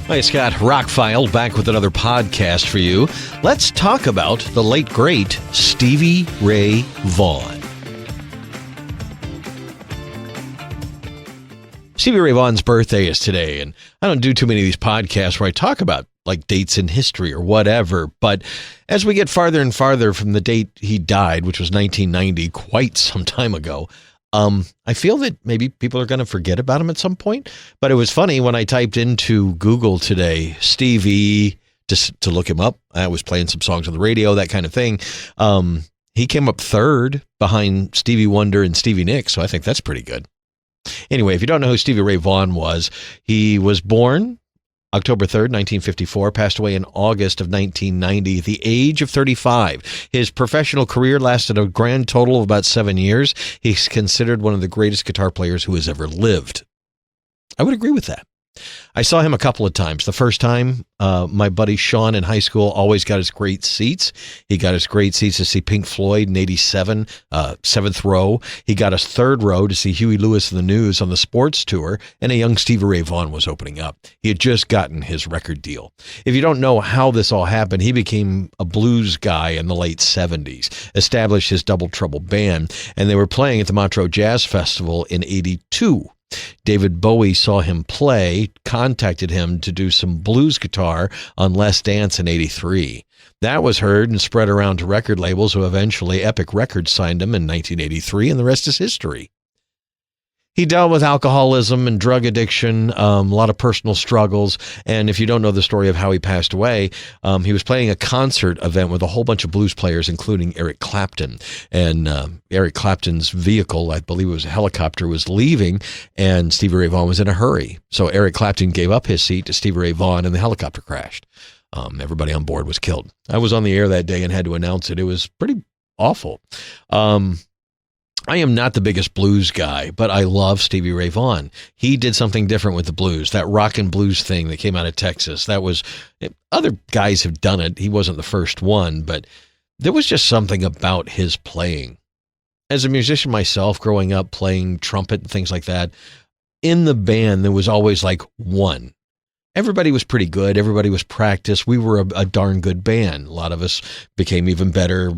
Hi, Scott. ROCKFILE back with another podcast for you. Let's talk about the late, great Stevie Ray Vaughan. Stevie Ray Vaughan's birthday is today, and I don't do too many of these podcasts where I talk about like dates in history or whatever, but as we get farther and farther from the date he died, which was 1990, quite some time ago, I feel that maybe people are going to forget about him at some point. But it was funny when I typed into Google today, Stevie, just to look him up. I was playing some songs on the radio, that kind of thing. He came up third behind Stevie Wonder and Stevie Nicks, so I think that's pretty good. Anyway, if you don't know who Stevie Ray Vaughan was, he was born October 3rd, 1954, passed away in August of 1990 at the age of 35. His professional career lasted a grand total of about 7 years. He's considered one of the greatest guitar players who has ever lived. I would agree with that. I saw him a couple of times. The first time, my buddy Sean in high school always got his great seats. He got his great seats to see Pink Floyd in 87, seventh row. He got his third row to see Huey Lewis and the News on the sports tour, and a young Stevie Ray Vaughan was opening up. He had just gotten his record deal. If you don't know how this all happened, he became a blues guy in the late 70s, established his Double Trouble band, and they were playing at the Montreux Jazz Festival in 82. David Bowie saw him play, contacted him to do some blues guitar on Let's Dance in 83. That was heard and spread around to record labels, who eventually Epic Records signed him in 1983, and the rest is history. He dealt with alcoholism and drug addiction, a lot of personal struggles. And if you don't know the story of how he passed away, he was playing a concert event with a whole bunch of blues players, including Eric Clapton. And Eric Clapton's vehicle, I believe it was a helicopter, was leaving, and Stevie Ray Vaughan was in a hurry. So Eric Clapton gave up his seat to Stevie Ray Vaughan, and the helicopter crashed. Everybody on board was killed. I was on the air that day and had to announce it. It was pretty awful. I am not the biggest blues guy, but I love Stevie Ray Vaughan. He did something different with the blues, that rock and blues thing that came out of Texas. That was, other guys have done it. He wasn't the first one, but there was just something about his playing. As a musician myself, growing up playing trumpet and things like that, in the band, there was always like one. Everybody was pretty good. Everybody was practiced. We were a darn good band. A lot of us became even better,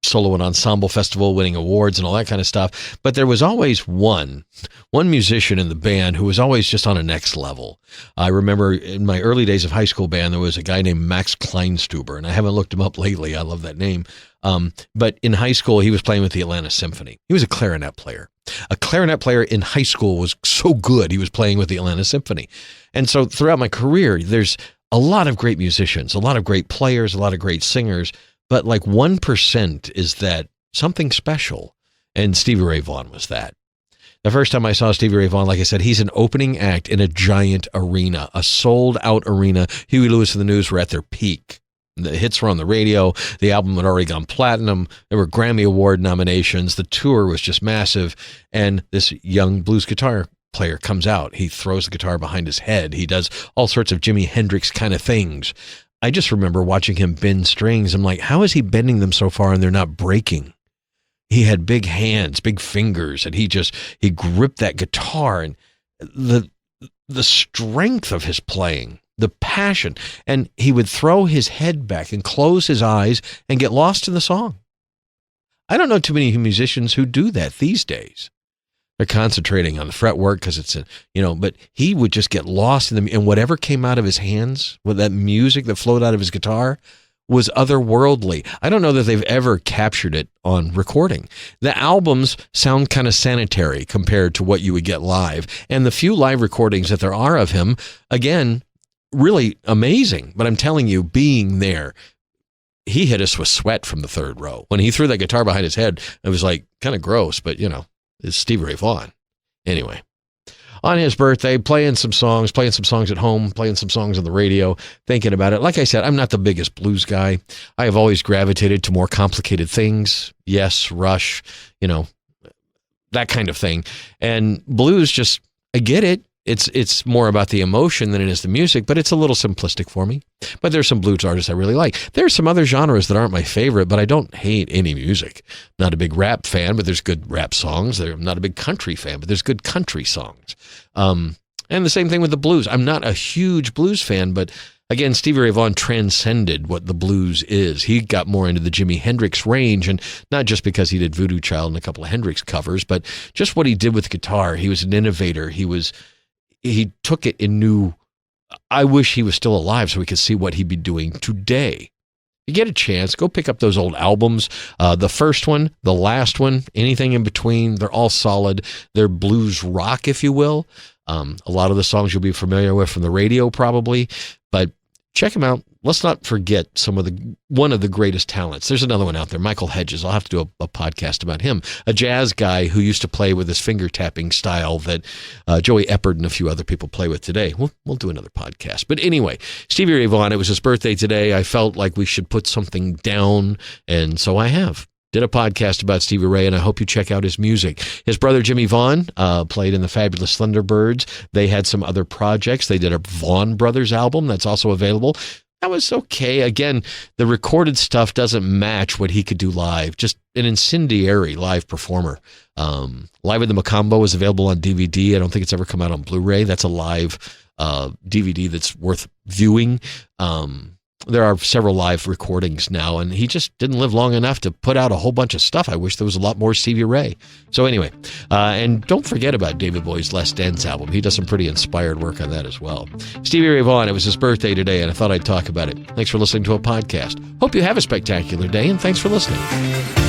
solo and ensemble festival, winning awards and all that kind of stuff. But there was always one musician in the band who was always just on a next level. I remember in my early days of high school band, there was a guy named Max Kleinstuber, and I haven't looked him up lately. I love that name. But in high school, he was playing with the Atlanta Symphony. He was a clarinet player. A clarinet player in high school was so good, he was playing with the Atlanta Symphony. And so throughout my career, there's a lot of great musicians, a lot of great players, a lot of great singers, but like 1% is that something special. And Stevie Ray Vaughan was that. The first time I saw Stevie Ray Vaughan, like I said, he's an opening act in a giant arena, a sold-out arena. Huey Lewis and the News were at their peak. The hits were on the radio. The album had already gone platinum. There were Grammy Award nominations. The tour was just massive. And this young blues guitar player comes out. He throws the guitar behind his head. He does all sorts of Jimi Hendrix kind of things. I just remember watching him bend strings. I'm like, how is he bending them so far and they're not breaking? He had big hands, big fingers, and he gripped that guitar, and the strength of his playing, the passion, and he would throw his head back and close his eyes and get lost in the song. I don't know too many musicians who do that these days. They're concentrating on the fretwork because it's but he would just get lost in and whatever came out of his hands, with that music that flowed out of his guitar, was otherworldly. I don't know that they've ever captured it on recording. The albums sound kind of sanitary compared to what you would get live, and the few live recordings that there are of him, again, really amazing. But I'm telling you, being there, he hit us with sweat from the third row. When he threw that guitar behind his head, it was like kind of gross, but it's Stevie Ray Vaughan. Anyway, on his birthday, playing some songs at home, playing some songs on the radio, thinking about it. Like I said, I'm not the biggest blues guy. I have always gravitated to more complicated things. Yes, Rush, that kind of thing. And blues, just, I get it. It's more about the emotion than it is the music, but it's a little simplistic for me. But there's some blues artists I really like. There's some other genres that aren't my favorite, but I don't hate any music. I'm not a big rap fan, but there's good rap songs. I'm not a big country fan, but there's good country songs. And the same thing with the blues. I'm not a huge blues fan, but again, Stevie Ray Vaughan transcended what the blues is. He got more into the Jimi Hendrix range, and not just because he did Voodoo Child and a couple of Hendrix covers, but just what he did with guitar. He was an innovator. He took it and knew, I wish he was still alive so we could see what he'd be doing today. You get a chance, go pick up those old albums. The first one, the last one, anything in between, they're all solid. They're blues rock, if you will. A lot of the songs you'll be familiar with from the radio probably, but check them out. Let's not forget one of the greatest talents. There's another one out there, Michael Hedges. I'll have to do a podcast about him. A jazz guy who used to play with his finger tapping style that Joey Eppard and a few other people play with today. We'll do another podcast. But anyway, Stevie Ray Vaughan, it was his birthday today. I felt like we should put something down, and so I have. Did a podcast about Stevie Ray, and I hope you check out his music. His brother Jimmy Vaughan played in the Fabulous Thunderbirds. They had some other projects. They did a Vaughan Brothers album that's also available. That was okay. Again, the recorded stuff doesn't match what he could do live. Just an incendiary live performer. Live at the Macombo is available on DVD. I don't think it's ever come out on Blu-ray. That's a live DVD that's worth viewing. There are several live recordings now, and he just didn't live long enough to put out a whole bunch of stuff. I wish there was a lot more Stevie Ray. So anyway, and don't forget about David Bowie's Les Dance album. He does some pretty inspired work on that as well. Stevie Ray Vaughan, it was his birthday today, and I thought I'd talk about it. Thanks for listening to a podcast. Hope you have a spectacular day, and thanks for listening.